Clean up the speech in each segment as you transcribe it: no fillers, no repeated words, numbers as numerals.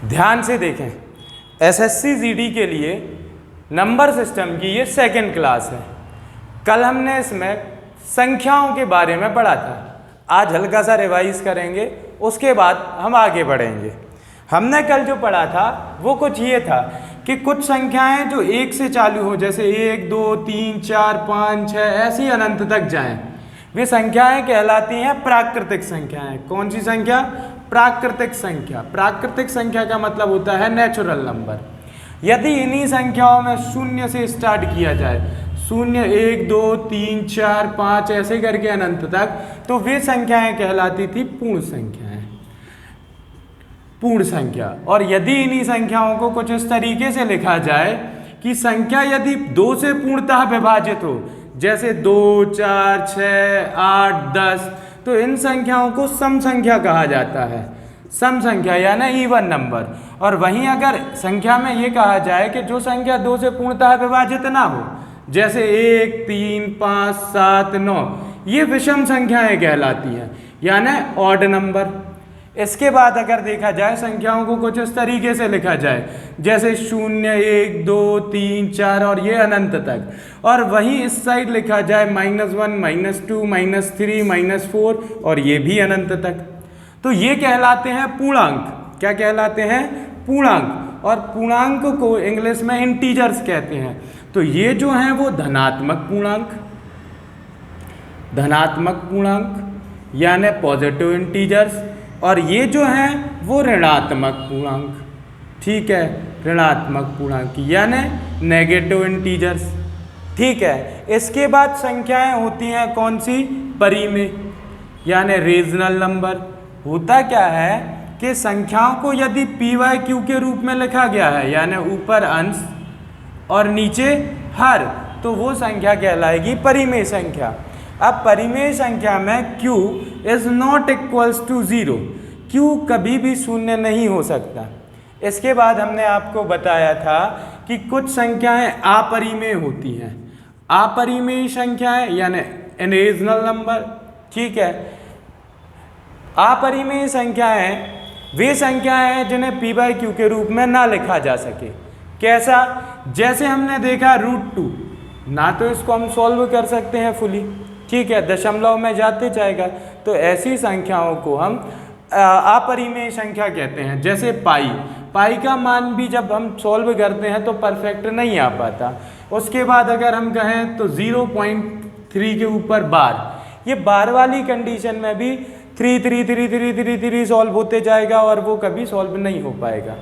ध्यान से देखें, एसएससी जीडी के लिए नंबर सिस्टम की ये सेकंड क्लास है। कल हमने इसमें संख्याओं के बारे में पढ़ा था, आज हल्का सा रिवाइज करेंगे, उसके बाद हम आगे बढ़ेंगे। हमने कल जो पढ़ा था वो कुछ ये था कि कुछ संख्याएं जो 1 से चालू हो, जैसे 1, 2, 3, 4, 5, 6 ऐसी अनंत तक जाएं, वे संख्याएं कहलाती हैं प्राकृतिक संख्याएं। कौन सी संख्या? प्राकृतिक संख्या। प्राकृतिक संख्या का मतलब होता है नेचुरल नंबर। यदि इन्हीं संख्याओं में शून्य से स्टार्ट किया जाए, 0, 1, 2, 3, 4, 5 ऐसे करके अनंत तक, तो वे संख्याएं कहलाती थी पूर्ण संख्याएं, पूर्ण संख्या। और यदि इन्हीं संख्याओं को कुछ इस तरीके से लिखा जाए कि संख्या यदि 2 से पूर्णतः विभाजित हो, जैसे 2, 4, 6, 8, 10, तो इन संख्याओं को सम संख्या कहा जाता है। सम संख्या यानी इवन नंबर। और वहीं अगर संख्या में ये कहा जाए कि जो संख्या 2 से पूर्णतः विभाजित ना हो, जैसे 1, 3, 5, 7, 9, ये विषम संख्याएं कहलाती हैं, यानी ऑड नंबर। इसके बाद अगर देखा जाए संख्याओं को कुछ इस तरीके से लिखा जाए, जैसे 0, 1, 2, 3, 4 और ये अनंत तक, और वहीं इस साइड लिखा जाए -1, -2, -3, -4 और ये भी अनंत तक, तो ये कहलाते हैं पूर्णांक। क्या कहलाते हैं? पूर्णांक। और पूर्णांक को इंग्लिश में इंटीजर्स कहते हैं। तो ये जो हैं वो धनात्मक पूर्णांक, धनात्मक पूर्णांक यानी पॉजिटिव इंटीजर्स, और ये जो हैं वो ऋणात्मक पूर्णांक। ठीक है, ऋणात्मक पूर्णांक यानी नेगेटिव इंटीजर्स। ठीक है, इसके बाद संख्याएं होती हैं कौन सी? परिमेय यानी रीजनल नंबर। होता क्या है कि संख्याओं को यदि PYQ के रूप में लिखा गया है, यानी ऊपर अंश और नीचे हर, तो वो संख्या कहलाएगी परिमेय संख्या। अब परिमेय संख्या में Q is not equals to 0, Q कभी भी शून्य नहीं हो सकता। इसके बाद हमने आपको बताया था कि कुछ संख्याएं अपरिमेय होती हैं। अपरिमेय संख्याएं यानी इरेशनल नंबर। ठीक है, अपरिमेय संख्याएं वे संख्याएं हैं जिन्हें PYQ के रूप में ना लिखा जा सके। कैसा? जैसे हमने देखा √2, ना तो इसको हम सॉल्व कर सकते हैं फुली, ठीक है, दशमलव में जाते जाएगा, तो ऐसी संख्याओं को हम अपरिमेय संख्या कहते हैं। जैसे पाई का मान भी जब हम सॉल्व करते हैं तो परफेक्ट नहीं आ पाता। उसके बाद अगर हम कहें तो 0.3 के ऊपर बार, ये बार वाली कंडीशन में भी 3 सॉल्व होते जाएगा और वो कभी सॉल्व नहीं हो पाएगा।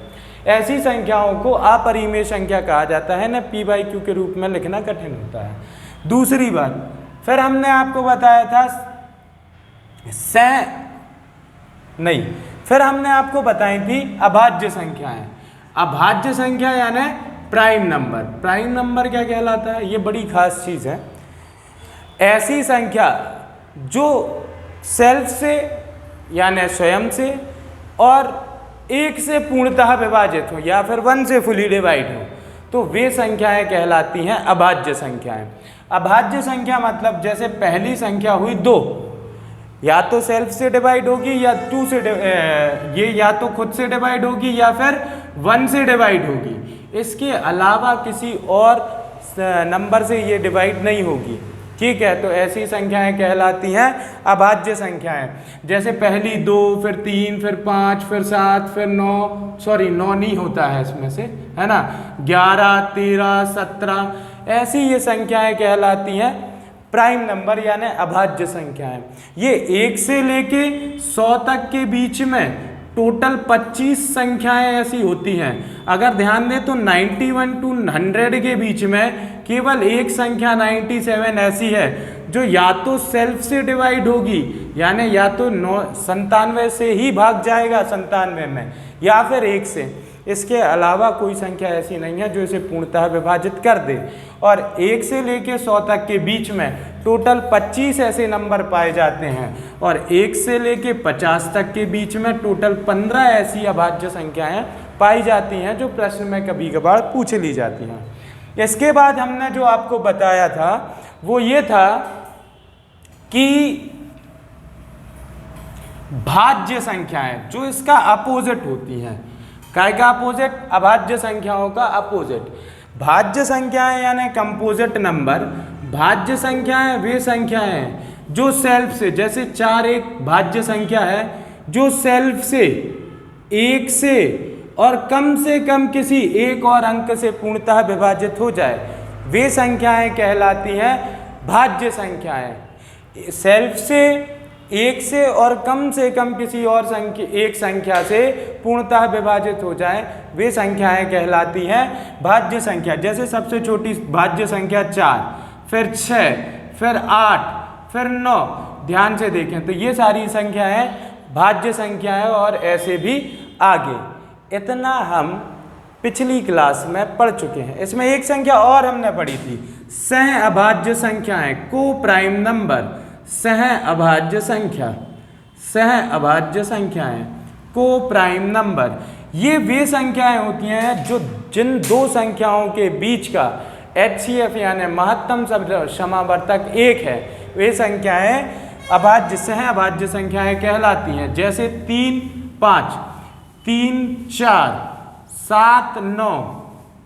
ऐसी संख्याओं को अपरिमेय संख्या कहा जाता है, ना PYQ के रूप में लिखना कठिन होता है। दूसरी बात, फिर हमने आपको बताया था फिर हमने आपको बताई थी अभाज्य संख्याएं। अभाज्य संख्या यानी प्राइम नंबर। प्राइम नंबर क्या कहलाता है? ये बड़ी खास चीज है। ऐसी संख्या जो सेल्फ से यानी स्वयं से और 1 से पूर्णतः विभाजित हो या फिर 1 से फुली डिवाइड हो, तो वे संख्याएं कहलाती हैं अभाज्य संख्याएं। अभाज्य संख्या मतलब जैसे पहली संख्या हुई 2, या तो सेल्फ से डिवाइड होगी या 2 से ये या तो खुद से डिवाइड होगी या फिर 1 से डिवाइड होगी। इसके अलावा किसी और नंबर से ये डिवाइड नहीं होगी। ठीक है, तो ऐसी संख्याएं कहलाती हैं अभाज्य संख्याएं। जैसे पहली 2, फिर 3, फिर 5, फिर 7, फिर 9 नहीं होता है इसमें से, है ना, 11, 13, 17, ऐसी ये संख्याएं कहलाती हैं प्राइम नंबर यानी अभाज्य संख्याएं। ये 1 से लेके 100 तक के बीच में टोटल 25 संख्याएं ऐसी होती हैं। अगर ध्यान दें तो 91 to 100 के बीच में केवल एक संख्या 97 ऐसी है जो या तो सेल्फ से डिवाइड होगी, यानी या तो 97 से ही भाग जाएगा 97 में, या फिर 1 से। इसके अलावा कोई संख्या ऐसी नहीं है जो इसे पूर्णतः विभाजित कर दे। और 1 से लेके 100 तक के बीच में टोटल 25 ऐसे नंबर पाए जाते हैं, और 1 से लेके 50 तक के बीच में टोटल 15 ऐसी अभाज्य संख्याएं पाई जाती हैं जो प्रश्न में कभी कभार पूछ ली जाती हैं। इसके बाद हमने जो आपको बताया था वो ये था कि भाज्य संख्याएं जो इसका अपोजिट होती हैं, काय का अपोजिट? अभाज्य संख्याओं का अपोजिट। भाज्य संख्याएं यानी कंपोजिट नंबर। भाज्य संख्याएं वे संख्याएं हैं जो सेल्फ से, जैसे 4 एक भाज्य संख्या है जो सेल्फ से, एक से और कम से कम किसी एक और अंक से पूर्णतः विभाजित हो जाए, वे संख्याएं कहलाती हैं भाज्य संख्याएं। सेल्फ से, एक से और कम से कम किसी और एक संख्या से पूर्णतः विभाजित हो जाए, वे संख्याएं कहलाती हैं भाज्य संख्या। जैसे सबसे छोटी भाज्य संख्या 4, फिर 6, फिर 8, फिर 9। ध्यान से देखें तो ये सारी संख्याएं भाज्य संख्याएं और ऐसे भी आगे। इतना हम पिछली क्लास में पढ़ चुके हैं। इसमें एक संख्या और हमने पढ़ी थी, सह अभाज्य संख्याएं, को प्राइम नंबर। सह अभाज्य संख्या, सह अभाज्य संख्याएं, को प्राइम नंबर, ये वे संख्याएं होती हैं जो जिन दो संख्याओं के बीच का HCF यानी महत्तम समावर्तक 1 है, वे संख्याएं अभाज्य, सह अभाज्य संख्याएं कहलाती हैं। जैसे 3, 5, 3, 4, 7, 9,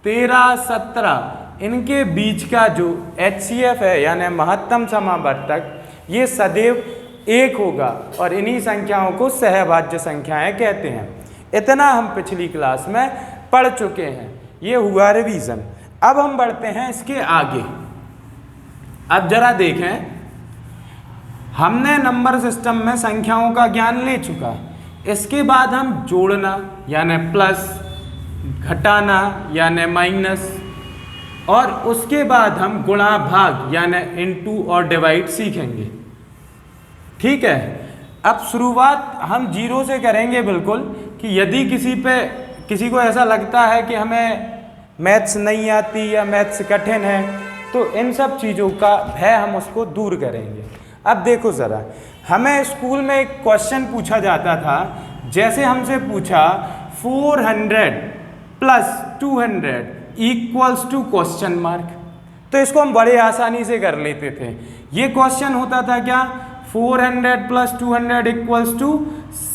13, 17, इनके बीच का जो HCF है यानी महत्तम समावर्तक, ये सदैव 1 होगा और इन्हीं संख्याओं को सहभाज्य संख्याएं कहते हैं। इतना हम पिछली क्लास में पढ़ चुके हैं। ये हुआ रिवीजन। अब हम बढ़ते हैं इसके आगे। अब जरा देखें, हमने नंबर सिस्टम में संख्याओं का ज्ञान ले चुका। इसके बाद हम जोड़ना यानी प्लस, घटाना यानी माइनस, और उसके बाद हम गुणा भाग यानी इनटू और डिवाइड सीखेंगे। ठीक है। अब शुरुआत हम 0 से करेंगे बिल्कुल, कि यदि किसी को ऐसा लगता है कि हमें मैथ्स नहीं आती या मैथ्स कठिन है, तो इन सब चीज़ों का भय हम उसको दूर करेंगे। अब देखो ज़रा, हमें स्कूल में एक क्वेश्चन पूछा जाता था। जैसे हमसे पूछा 400 plus 200 equals to question mark, तो इसको हम बड़े आसानी से कर लेते थे। ये क्वेश्चन होता था क्या, 400 प्लस 200 इक्वल्स टू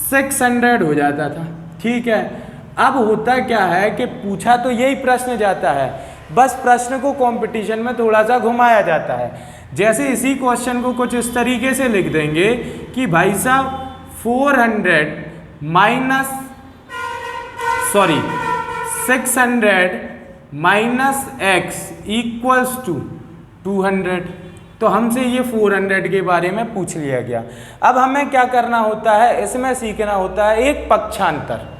600 हो जाता था। ठीक है। अब होता क्या है कि पूछा तो यही प्रश्न जाता है, बस प्रश्न को कंपटीशन में थोड़ा सा घुमाया जाता है। जैसे इसी क्वेश्चन को कुछ इस तरीके से लिख देंगे कि भाई साहब 600 माइनस x इक्वल्स टू 200। तो हमसे ये 400 के बारे में पूछ लिया गया। अब हमें क्या करना होता है, इसमें सीखना होता है एक पक्षांतर।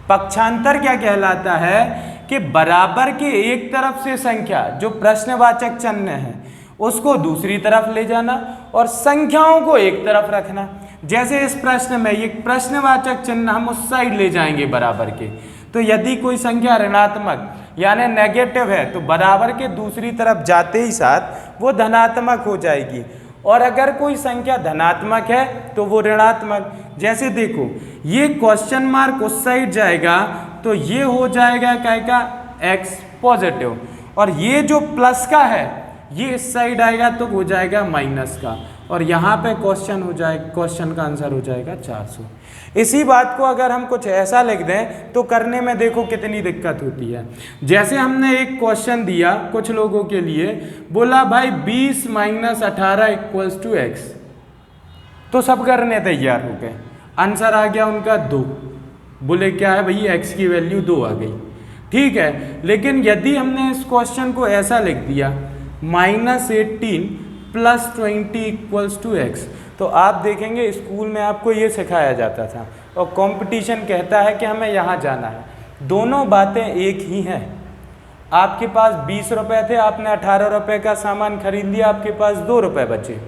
पक्षांतर क्या कहलाता है कि बराबर के एक तरफ से संख्या जो प्रश्नवाचक चिन्ह है उसको दूसरी तरफ ले जाना और संख्याओं को एक तरफ रखना। जैसे इस प्रश्न में ये प्रश्नवाचक चिन्ह हम उस साइड ले जाएंगे बराबर के, तो यदि कोई संख्या ऋणात्मक यानी नेगेटिव है तो बराबर के दूसरी तरफ जाते ही साथ वो धनात्मक हो जाएगी, और अगर कोई संख्या धनात्मक है तो वो ऋणात्मक। जैसे देखो, ये क्वेश्चन मार्क उस साइड जाएगा तो ये हो जाएगा क्या का x पॉजिटिव, और ये जो प्लस का है ये इस साइड आएगा तो हो जाएगा माइनस का, और यहाँ पे क्वेश्चन का आंसर हो जाएगा 400। इसी बात को अगर हम कुछ ऐसा लिख दें तो करने में देखो कितनी दिक्कत होती है। जैसे हमने एक क्वेश्चन दिया कुछ लोगों के लिए, बोला भाई 20 माइनस 18 इक्वल्स टू x, तो सब करने तैयार हो गए। आंसर आ गया उनका 2। बोले क्या है भाई, x की वैल्यू 2 आ गई। ठीक है, लेकिन यदि हमने इस क्वेश्चन को ऐसा लिख दिया -18 प्लस 20 इक्वल्स टू x, तो आप देखेंगे स्कूल में आपको ये सिखाया जाता था और कंपटीशन कहता है कि हमें यहाँ जाना है। दोनों बातें एक ही हैं। आपके पास 20 रुपये थे, आपने 18 रुपये का सामान खरीद लिया, आपके पास 2 रुपये बचे,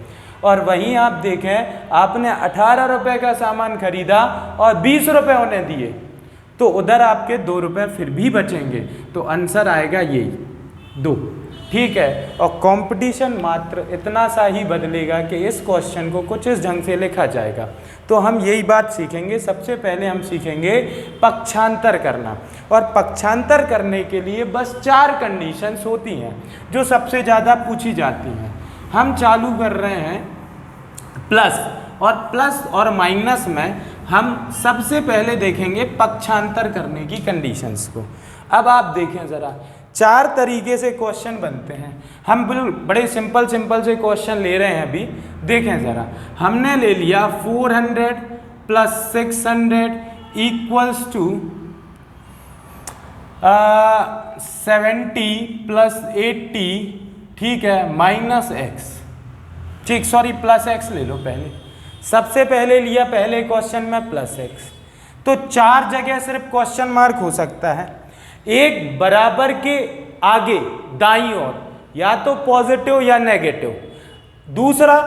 और वहीं आप देखें आपने 18 रुपये का सामान खरीदा और 20 रुपये उन्हें दिए, तो उधर आपके 2 रुपये फिर भी बचेंगे, तो आंसर आएगा यही 2। ठीक है, और कंपटीशन मात्र इतना सा ही बदलेगा कि इस क्वेश्चन को कुछ इस ढंग से लिखा जाएगा। तो हम यही बात सीखेंगे। सबसे पहले हम सीखेंगे पक्षांतर करना, और पक्षांतर करने के लिए बस 4 कंडीशंस होती हैं जो सबसे ज़्यादा पूछी जाती हैं। हम चालू कर रहे हैं प्लस और माइनस में हम सबसे पहले देखेंगे पक्षांतर करने की कंडीशंस को। अब आप देखें ज़रा, 4 तरीके से क्वेश्चन बनते हैं। हम बिल्कुल बड़े सिंपल से क्वेश्चन ले रहे हैं अभी। देखें ज़रा, हमने ले लिया 400 + 600 = 70 + 80, ठीक है, -x, ठीक, सॉरी +x ले लो पहले। सबसे पहले लिया पहले क्वेश्चन में +x, तो 4 जगह सिर्फ क्वेश्चन मार्क हो सकता है। एक बराबर के आगे दाईं ओर या तो पॉजिटिव या नेगेटिव, दूसरा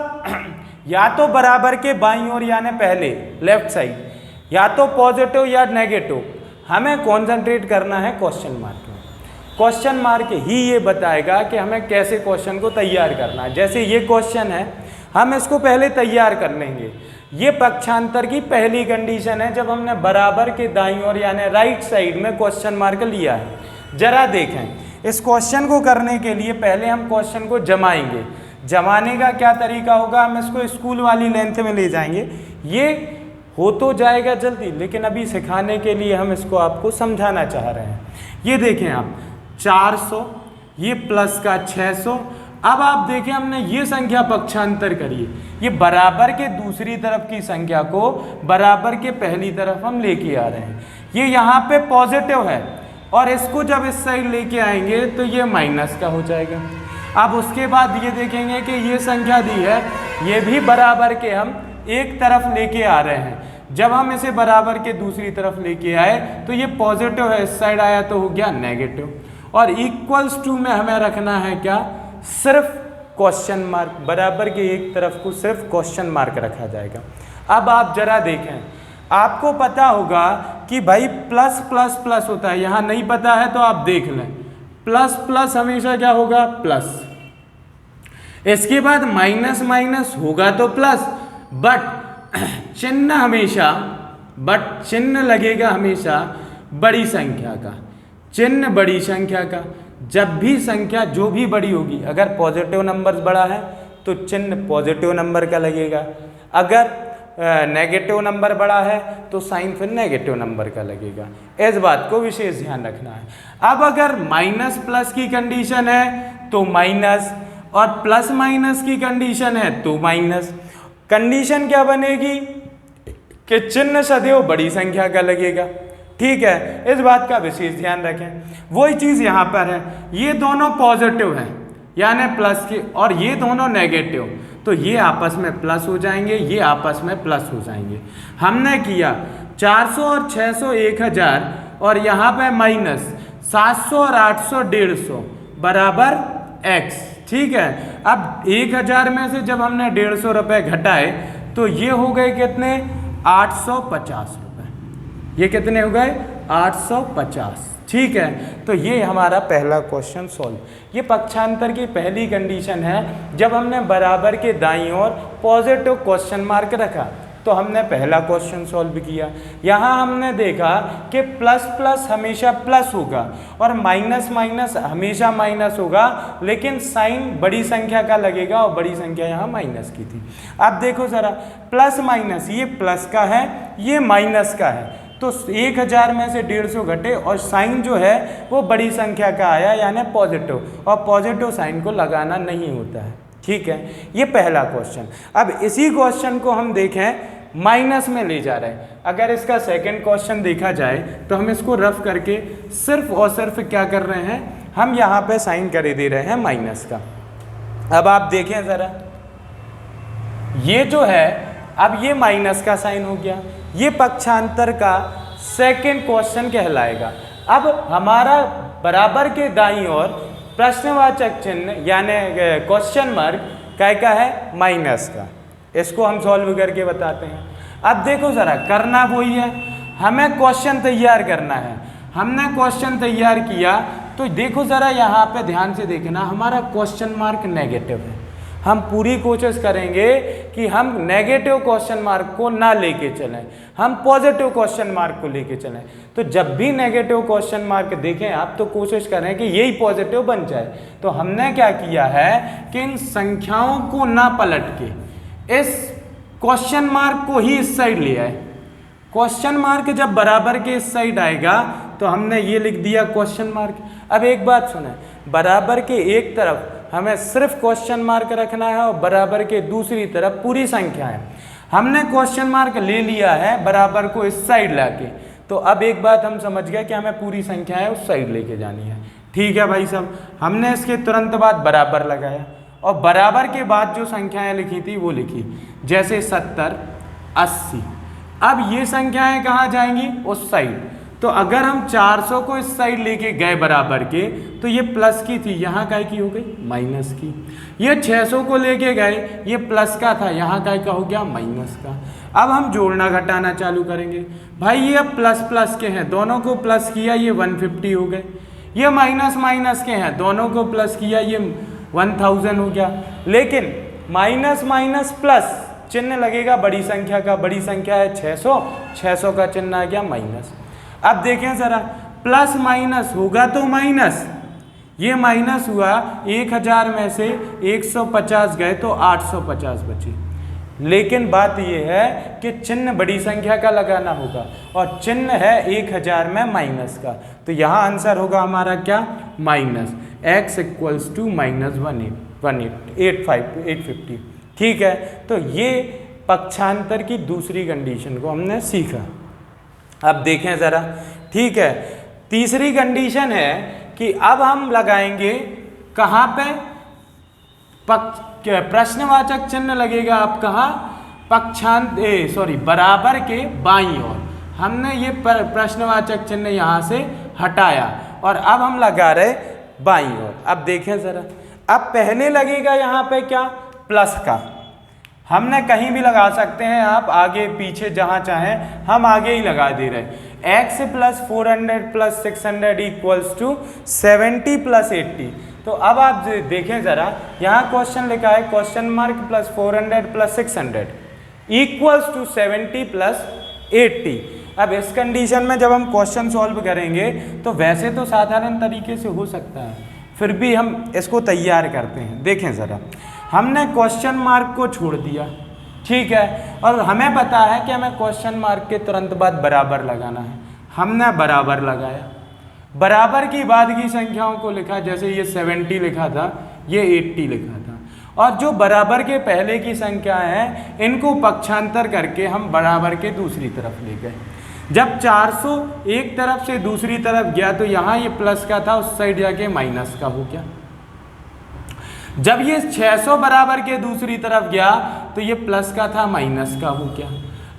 या तो बराबर के बाईं ओर यानी पहले लेफ्ट साइड या तो पॉजिटिव या नेगेटिव। हमें कॉन्सेंट्रेट करना है क्वेश्चन मार्क में। क्वेश्चन मार्क ही ये बताएगा कि हमें कैसे क्वेश्चन को तैयार करना है। जैसे ये क्वेश्चन है, हम इसको पहले तैयार कर लेंगे। ये पक्षांतर की पहली कंडीशन है जब हमने बराबर के दाईं ओर यानी राइट साइड में क्वेश्चन मार्क लिया है। जरा देखें, इस क्वेश्चन को करने के लिए पहले हम क्वेश्चन को जमाएंगे। जमाने का क्या तरीका होगा, हम इसको स्कूल वाली लेंथ में ले जाएंगे। ये हो तो जाएगा जल्दी, लेकिन अभी सिखाने के लिए हम इसको आपको समझाना चाह रहे हैं। ये देखें आप, 400, ये प्लस का 600। अब आप देखें, हमने ये संख्या पक्षांतर करी, ये बराबर के दूसरी तरफ की संख्या को बराबर के पहली तरफ हम लेके आ रहे हैं। ये यहाँ पे पॉजिटिव है और इसको जब इस साइड लेके आएंगे तो ये माइनस का हो जाएगा। अब उसके बाद ये देखेंगे कि ये संख्या दी है, ये भी बराबर के हम एक तरफ लेके आ रहे हैं। जब हम इसे बराबर के दूसरी तरफ लेके आए तो ये पॉजिटिव है, इस साइड आया तो हो गया नेगेटिव। और =, में हमें रखना है क्या, सिर्फ क्वेश्चन मार्क। बराबर के एक तरफ को सिर्फ क्वेश्चन मार्क रखा जाएगा। अब आप जरा देखें, आपको पता होगा कि भाई प्लस प्लस प्लस होता है, यहाँ नहीं पता है तो आप देख लें। प्लस प्लस हमेशा क्या होगा, प्लस। इसके बाद माइनस माइनस होगा तो प्लस, बट चिन्ह लगेगा हमेशा बड़ी संख्या का, चिन्ह बड़ी संख्या का। जब भी संख्या जो भी बड़ी होगी, अगर पॉजिटिव नंबर बड़ा है तो चिन्ह पॉजिटिव नंबर का लगेगा, अगर नेगेटिव नंबर बड़ा है तो साइन फिर नेगेटिव नंबर का लगेगा। इस बात को विशेष ध्यान रखना है। अब अगर माइनस प्लस की कंडीशन है तो माइनस, और प्लस माइनस की कंडीशन है तो माइनस। कंडीशन क्या बनेगी कि चिन्ह सदैव बड़ी संख्या का लगेगा, ठीक है, इस बात का विशेष ध्यान रखें। वही चीज़ यहाँ पर है, ये दोनों पॉजिटिव हैं यानी प्लस के, और ये दोनों नेगेटिव, तो ये आपस में प्लस हो जाएंगे, ये आपस में प्लस हो जाएंगे। हमने किया 400 और 600 1000, और यहाँ पे माइनस 700 और 800 150 बराबर x, ठीक है। अब 1000 में से जब हमने 150 रुपये घटाए तो ये हो गए कितने, 850 रुपये। ये कितने हो गए, 850, ठीक है। तो ये हमारा पहला क्वेश्चन सॉल्व। ये पक्षांतर की पहली कंडीशन है। जब हमने बराबर के दाईं ओर पॉजिटिव क्वेश्चन मार्क रखा तो हमने पहला क्वेश्चन सॉल्व किया। यहाँ हमने देखा कि प्लस प्लस हमेशा प्लस होगा और माइनस माइनस हमेशा माइनस होगा, लेकिन साइन बड़ी संख्या का लगेगा और बड़ी संख्या यहाँ माइनस की थी। अब देखो ज़रा, प्लस माइनस, ये प्लस का है, ये माइनस का है, तो 1000 में से 150 घटे और साइन जो है वो बड़ी संख्या का आया यानी पॉजिटिव, और पॉजिटिव साइन को लगाना नहीं होता है, ठीक है। ये पहला क्वेश्चन। अब इसी क्वेश्चन को हम देखें माइनस में ले जा रहे हैं। अगर इसका सेकंड क्वेश्चन देखा जाए तो हम इसको रफ करके सिर्फ और सिर्फ क्या कर रहे हैं, हम यहाँ पे साइन कर दे रहे हैं माइनस का। अब आप देखें ज़रा, ये जो है अब ये माइनस का साइन हो गया, ये पक्षांतर का सेकंड क्वेश्चन कहलाएगा। अब हमारा बराबर के दाईं ओर प्रश्नवाचक चिन्ह यानी क्वेश्चन मार्क का है, माइनस का। इसको हम सॉल्व करके बताते हैं। अब देखो ज़रा, करना वही है, हमें क्वेश्चन तैयार करना है। हमने क्वेश्चन तैयार किया तो देखो ज़रा, यहाँ पे ध्यान से देखना, हमारा क्वेश्चन मार्क नेगेटिव है। हम पूरी कोशिश करेंगे कि हम नेगेटिव क्वेश्चन मार्क को ना लेके चलें, हम पॉजिटिव क्वेश्चन मार्क को लेके चलें। तो जब भी नेगेटिव क्वेश्चन मार्क देखें आप तो कोशिश करें कि यही पॉजिटिव बन जाए। तो हमने क्या किया है कि इन संख्याओं को ना पलट के इस क्वेश्चन मार्क को ही इस साइड ले आए, क्वेश्चन मार्क जब बराबर के इस साइड आएगा तो हमने ये लिख दिया क्वेश्चन मार्क। अब एक बात सुने, बराबर के एक तरफ हमें सिर्फ क्वेश्चन मार्क रखना है और बराबर के दूसरी तरफ पूरी संख्या है। हमने क्वेश्चन मार्क ले लिया है बराबर को इस साइड लाके, तो अब एक बात हम समझ गए कि हमें पूरी संख्या है उस साइड लेके जानी है। ठीक है भाई साहब, हमने इसके तुरंत बाद बराबर लगाया और बराबर के बाद जो संख्याएं लिखी थी वो लिखी, जैसे 70, 80। अब ये संख्याएं कहाँ जाएंगी? उस साइड। तो अगर हम 400 को इस साइड लेके गए बराबर के, तो ये प्लस की थी, यहाँ काय की हो गई? माइनस की। ये 600 को लेके गए, ये प्लस का था, यहाँ काय का हो गया? माइनस का। अब हम जोड़ना घटाना चालू करेंगे। भाई ये अब प्लस प्लस के हैं, दोनों को प्लस किया, ये 150 हो गए। ये माइनस माइनस के हैं, दोनों को प्लस किया, ये 1000 हो गया। लेकिन माइनस माइनस प्लस चिन्ह लगेगा बड़ी संख्या का, बड़ी संख्या है 600, 600 का चिन्ह आ गया माइनस। अब देखें जरा, प्लस माइनस होगा तो माइनस, ये माइनस हुआ, 1000 में से 150 गए तो 850 बचे। लेकिन बात यह है कि चिन्ह बड़ी संख्या का लगाना होगा और चिन्ह है 1000 में माइनस का, तो यहाँ आंसर होगा हमारा क्या? Minus x equals to -850। ठीक है, तो ये पक्षांतर की दूसरी कंडीशन को हमने सीखा। अब देखें ज़रा, ठीक है, तीसरी कंडीशन है कि अब हम लगाएंगे कहाँ पे? प्रश्नवाचक चिन्ह लगेगा आप कहाँ? बराबर के बाईं ओर। हमने ये प्रश्नवाचक चिन्ह यहाँ से हटाया और अब हम लगा रहे बाईं ओर। अब देखें ज़रा, अब पहले लगेगा यहाँ पे क्या? प्लस का। हमने कहीं भी लगा सकते हैं, आप आगे पीछे जहाँ चाहें, हम आगे ही लगा दे रहे हैं। x + 400 + 600 equals to 70 + 80। तो अब आप देखें ज़रा, यहाँ क्वेश्चन लिखा है क्वेश्चन मार्क + 400 + 600 इक्वल्स टू 70 + 80। अब इस कंडीशन में जब हम क्वेश्चन सॉल्व करेंगे तो वैसे तो साधारण तरीके से हो सकता है, फिर भी हम इसको तैयार करते हैं। देखें ज़रा, हमने क्वेश्चन मार्क को छोड़ दिया, ठीक है, और हमें पता है कि हमें क्वेश्चन मार्क के तुरंत बाद बराबर लगाना है। हमने बराबर लगाया, बराबर की बाद की संख्याओं को लिखा, जैसे ये 70 लिखा था, ये 80 लिखा था, और जो बराबर के पहले की संख्याएं हैं इनको पक्षांतर करके हम बराबर के दूसरी तरफ ले गए। जब 400 एक तरफ से दूसरी तरफ गया तो यहाँ ये प्लस का था, उस साइड जाके माइनस का हो गया। जब ये 600 बराबर के दूसरी तरफ गया तो ये प्लस का था, माइनस का हो गया।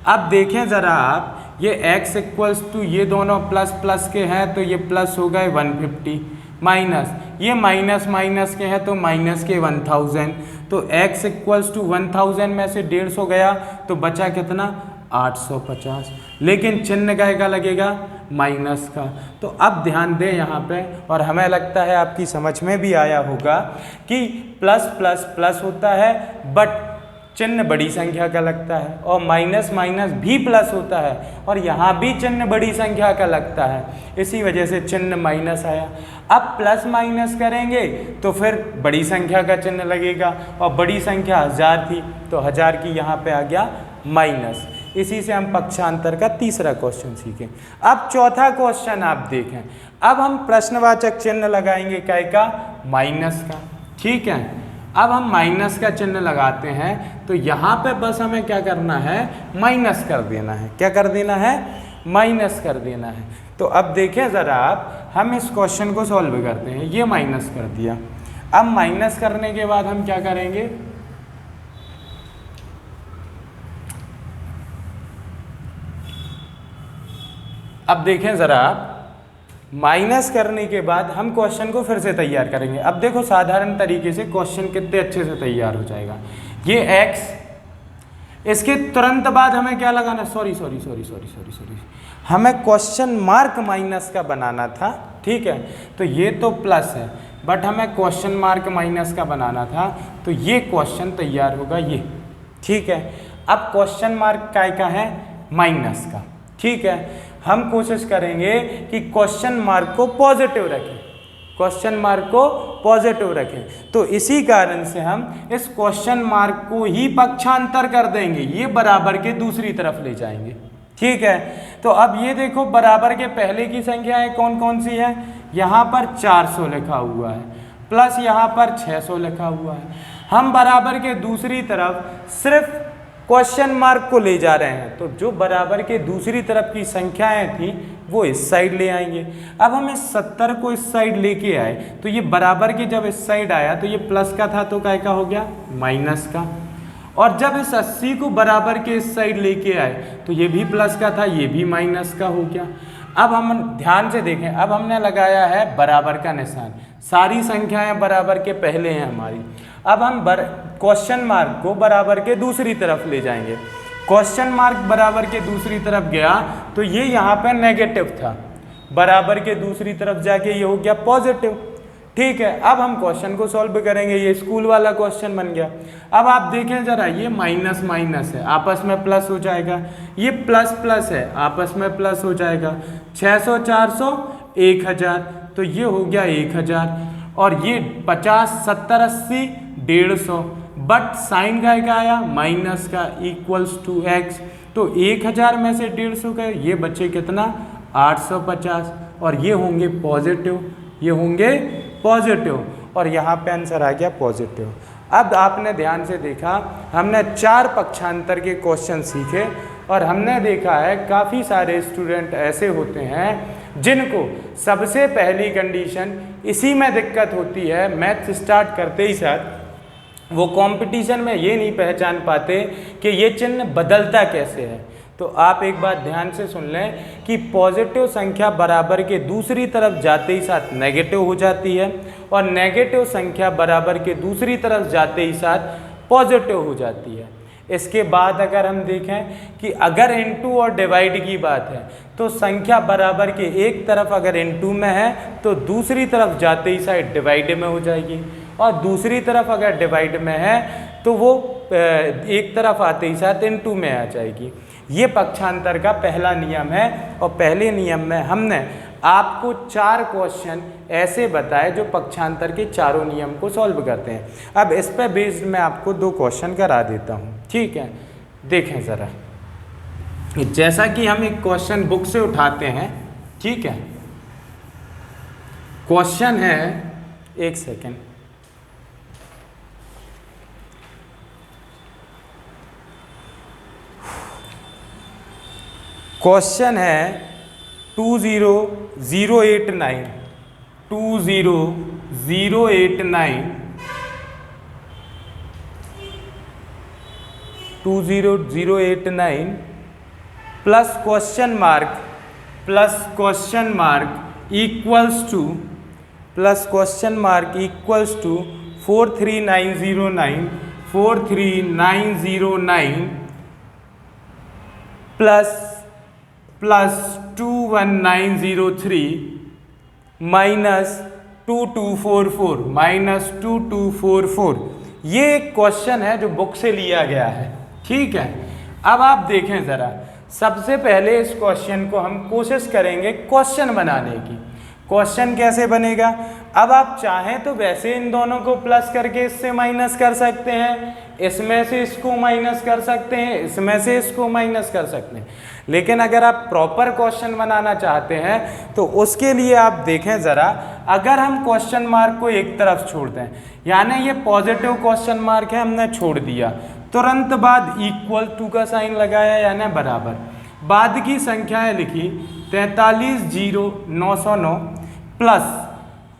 अब देखें ज़रा आप, ये x इक्वल्स टू, ये दोनों प्लस प्लस के हैं तो ये प्लस हो गए 150, माइनस ये माइनस माइनस के हैं तो माइनस के 1000। तो x इक्वल्स टू 1000 में से 150 गया तो बचा कितना? 850। लेकिन चिन्ह का लगेगा? माइनस का। तो अब ध्यान दें यहाँ पे, और हमें लगता है आपकी समझ में भी आया होगा कि प्लस प्लस प्लस होता है बट चिन्ह बड़ी संख्या का लगता है, और माइनस माइनस भी प्लस होता है और यहाँ भी चिन्ह बड़ी संख्या का लगता है, इसी वजह से चिन्ह माइनस आया। अब प्लस माइनस करेंगे तो फिर बड़ी संख्या का चिन्ह लगेगा, और बड़ी संख्या 1000 थी तो 1000 की यहाँ पे आ गया माइनस। इसी से हम पक्षांतर का तीसरा क्वेश्चन सीखें। अब चौथा क्वेश्चन आप देखें, अब हम प्रश्नवाचक चिन्ह लगाएंगे काय का? माइनस का। ठीक है, अब हम माइनस का चिन्ह लगाते हैं तो यहाँ पे बस हमें क्या करना है? माइनस कर देना है। क्या कर देना है? माइनस कर देना है। तो अब देखें ज़रा आप, हम इस क्वेश्चन को सॉल्व करते हैं। ये माइनस कर दिया, अब माइनस करने के बाद हम क्या करेंगे? अब देखें ज़रा आप, माइनस करने के बाद हम क्वेश्चन को फिर से तैयार करेंगे। अब देखो साधारण तरीके से क्वेश्चन कितने अच्छे से तैयार हो जाएगा। ये x, इसके तुरंत बाद हमें क्या लगाना? सॉरी, हमें क्वेश्चन मार्क माइनस का बनाना था। ठीक है, तो ये तो प्लस है बट हमें क्वेश्चन मार्क माइनस का बनाना था, तो ये क्वेश्चन तैयार होगा ये। ठीक है, अब क्वेश्चन मार्क काय का है? माइनस का। ठीक है, हम कोशिश करेंगे कि क्वेश्चन मार्क को पॉजिटिव रखें, क्वेश्चन मार्क को पॉजिटिव रखें। तो इसी कारण से हम इस क्वेश्चन मार्क को ही पक्षांतर कर देंगे, ये बराबर के दूसरी तरफ ले जाएंगे। ठीक है, तो अब ये देखो बराबर के पहले की संख्याएं कौन कौन सी है, यहाँ पर 400 लिखा हुआ है प्लस यहाँ पर 600 लिखा हुआ है। हम बराबर के दूसरी तरफ सिर्फ क्वेश्चन मार्क को ले जा रहे हैं, तो जो बराबर के दूसरी तरफ की संख्याएं थी वो इस साइड ले आएंगे। अब हम इस 70 को इस साइड लेके आए, तो ये बराबर के जब इस साइड आया तो ये प्लस का था तो काय का हो गया, माइनस का। और जब इस 80 को बराबर के इस साइड लेके आए तो ये भी प्लस का था, ये भी माइनस का हो गया। अब हम ध्यान से देखें, अब हमने लगाया है बराबर का निशान, सारी संख्याएं बराबर के पहले हैं हमारी। अब हम क्वेश्चन मार्क को बराबर के दूसरी तरफ ले जाएंगे। क्वेश्चन मार्क बराबर के दूसरी तरफ गया तो ये यहाँ पे नेगेटिव था, बराबर के दूसरी तरफ जाके ये हो गया पॉजिटिव। ठीक है, अब हम क्वेश्चन को सॉल्व करेंगे, ये स्कूल वाला क्वेश्चन बन गया। अब आप देखें जरा, ये माइनस माइनस है, आपस में प्लस हो जाएगा, ये प्लस प्लस है, आपस में प्लस हो जाएगा। 600 400 1000, तो ये हो गया 1000। और ये 50 70 80 150, बट साइन का आया माइनस का, इक्वल्स टू एक्स। तो 1000 में से 150 गए, ये बचे कितना 850, और ये होंगे पॉजिटिव, ये होंगे पॉजिटिव, और यहाँ पे आंसर आ गया पॉजिटिव। अब आपने ध्यान से देखा, हमने 4 पक्षांतर के क्वेश्चन सीखे, और हमने देखा है काफ़ी सारे स्टूडेंट ऐसे होते हैं जिनको सबसे पहली कंडीशन इसी में दिक्कत होती है, मैथ स्टार्ट करते ही साथ वो कंपटीशन में ये नहीं पहचान पाते कि ये चिन्ह बदलता कैसे है। तो आप एक बात ध्यान से सुन लें कि पॉजिटिव संख्या बराबर के दूसरी तरफ जाते ही साथ नेगेटिव हो जाती है, और नेगेटिव संख्या बराबर के दूसरी तरफ जाते ही साथ पॉजिटिव हो जाती है। इसके बाद अगर हम देखें कि अगर इनटू और डिवाइड की बात है, तो संख्या बराबर के एक तरफ अगर इनटू में है तो दूसरी तरफ जाते ही साथ डिवाइड में हो जाएगी, और दूसरी तरफ अगर डिवाइड में है तो वो एक तरफ आते ही साथ इनटू में आ जाएगी। ये पक्षांतर का पहला नियम है, और पहले नियम में हमने आपको 4 क्वेश्चन ऐसे बताए जो पक्षांतर के चारों नियम को सॉल्व करते हैं। अब इस पे बेस्ड मैं आपको 2 क्वेश्चन करा देता हूँ, ठीक है। देखें ज़रा, जैसा कि हम एक क्वेश्चन बुक से उठाते हैं, ठीक है। क्वेश्चन है, एक सेकेंड, क्वेश्चन है 20089 plus question mark equals to 43909 plus 21903 -2244 ये एक क्वेश्चन है जो बुक से लिया गया है, ठीक है। अब आप देखें ज़रा, सबसे पहले इस क्वेश्चन को हम कोशिश करेंगे क्वेश्चन बनाने की। क्वेश्चन कैसे बनेगा, अब आप चाहें तो वैसे इन दोनों को प्लस करके इससे माइनस कर सकते हैं, इसमें से इसको माइनस कर सकते हैं, इसमें से इसको माइनस कर सकते हैं। लेकिन अगर आप प्रॉपर क्वेश्चन बनाना चाहते हैं तो उसके लिए आप देखें ज़रा, अगर हम क्वेश्चन मार्क को एक तरफ छोड़ दें, यानी ये पॉजिटिव क्वेश्चन मार्क है, हमने छोड़ दिया, तुरंत बाद इक्वल टू का साइन लगाया यानी बराबर, बाद की संख्याएं लिखी 4300909 प्लस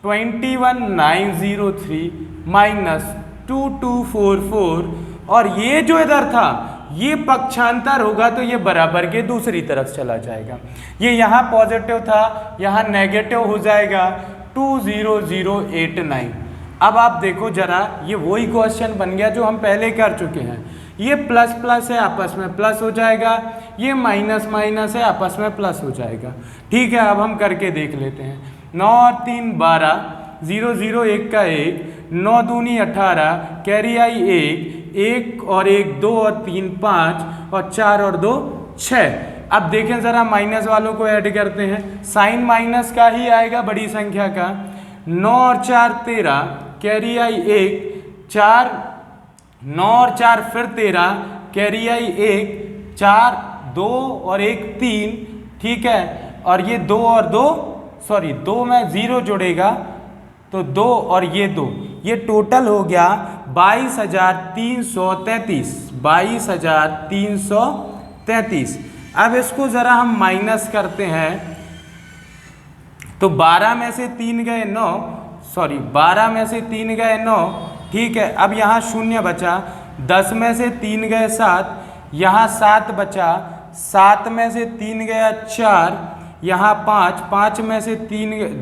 21903 -2244, और ये जो इधर था ये पक्षांतर होगा तो ये बराबर के दूसरी तरफ चला जाएगा। ये यहाँ पॉजिटिव था, यहाँ नेगेटिव हो जाएगा 20089। अब आप देखो जरा, ये वही क्वेश्चन बन गया जो हम पहले कर चुके हैं। ये प्लस प्लस है, आपस में प्लस हो जाएगा, ये माइनस माइनस है, आपस में प्लस हो जाएगा, ठीक है। अब हम करके देख लेते हैं। 9 और 3 12, 0 0 1 का 1, 9 दूनी 18, कैरी आई 1 और 1 2 और 3 5 और 4 और 2 6। अब देखें ज़रा, माइनस वालों को ऐड करते हैं, साइन माइनस का ही आएगा बड़ी संख्या का। 9 और 4 13, कैरी आई 1, 4 9 और 4 फिर 13, कैरी आई 1, 4 2 और 1 3, ठीक है, और ये 2 और 2 सॉरी 2 में 0 जुड़ेगा तो 2 और ये 2, ये टोटल हो गया 22,333, 22,333। अब इसको ज़रा हम माइनस करते हैं तो 12 में से 3 गए 9, सॉरी 12 में से 3 गए 9, ठीक है। अब यहाँ शून्य बचा, 10 में से 3 गए 7, यहाँ 7 बचा, 7 में से 3 गया 4, यहाँ 5, 5 में से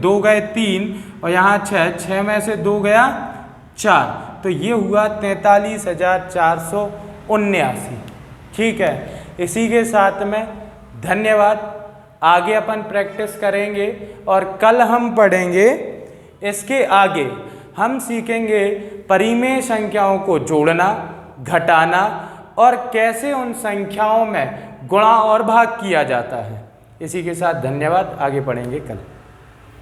2 गए 3 और यहाँ 6, 6 में से 2 गया 4, तो ये हुआ 43,479, ठीक है। इसी के साथ में धन्यवाद। आगे अपन प्रैक्टिस करेंगे और कल हम पढ़ेंगे इसके आगे हम सीखेंगे परिमेय संख्याओं को जोड़ना, घटाना और कैसे उन संख्याओं में गुणा और भाग किया जाता है। इसी के साथ धन्यवाद, आगे पढ़ेंगे कल।